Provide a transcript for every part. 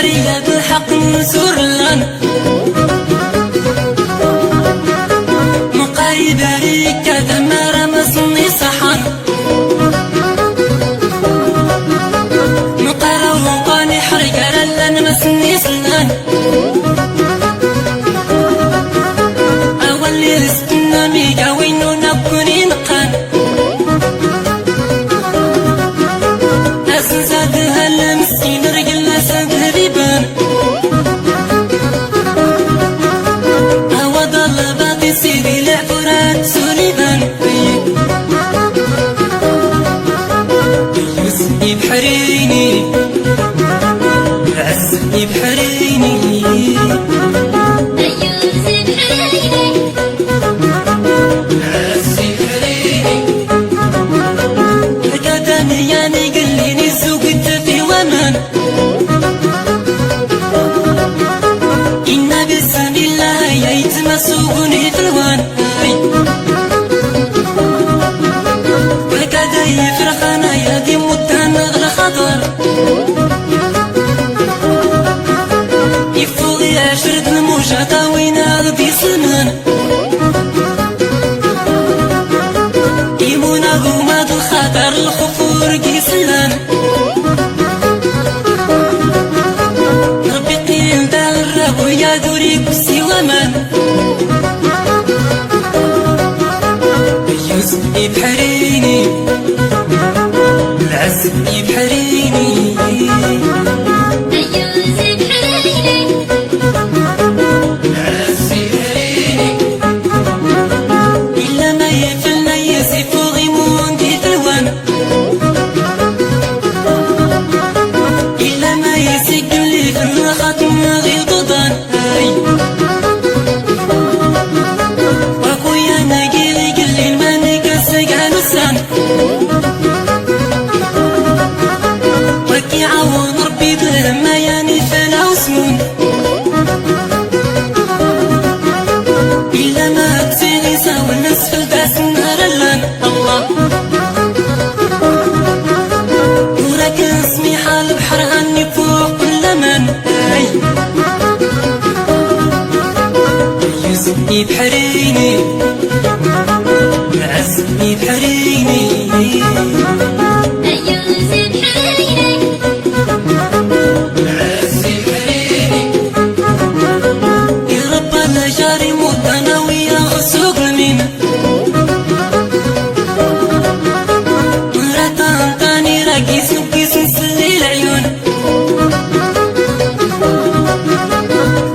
فيها بالحق نسور لنا مقايد عليك كذا ما رمسني صحن مقارا وقاني حرق على نمسني سنان أولي رستنا ميقا وينو نبكني نقان أسن زادها المسكين رجل أسد ريبان أوضى اللباطي سيدي العفرات سوليبان يوسفني بحريني عزني بحريني سوقني في الوان وكذا يفرخنا يا دي مدان الخضر يفوضي عشرة الموجة طاوينا غدي سلمان يمونا غماد الخطر الخفور قيسلان ربي قيل دا الرب يا دوري كسي ومان يوسفني بحريني العزني بحريني إلا ما يفلنا يسيف غيمون دي ثوان إلا ما يسجل لي في الخاتم غير ضدان وأخويا ناقيلي قلي الماني قسق عنوسان وكي عوض ربي بالهمة يعني فلا وسمون إلا ما تسيغي ساوى الناس في الباس النهار اللان الله وراك اسمي حال بحر عني فوق كل من يوسفني بحريني عزني بحريني يا رب انا جاري موت انا وياه سوق المينا مرات انطاني راقيس نقيس نسلي العيون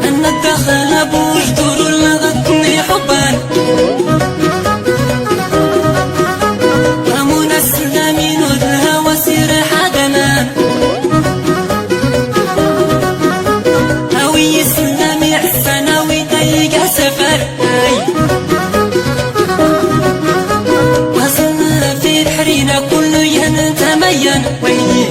انا الدخل ابو جدور لغتني حبان رمونا السلامين والهوى سير حدنا هوي السلامي حسنا ويضيق سفر وصلنا في بحرينا كله ينتمين ويلي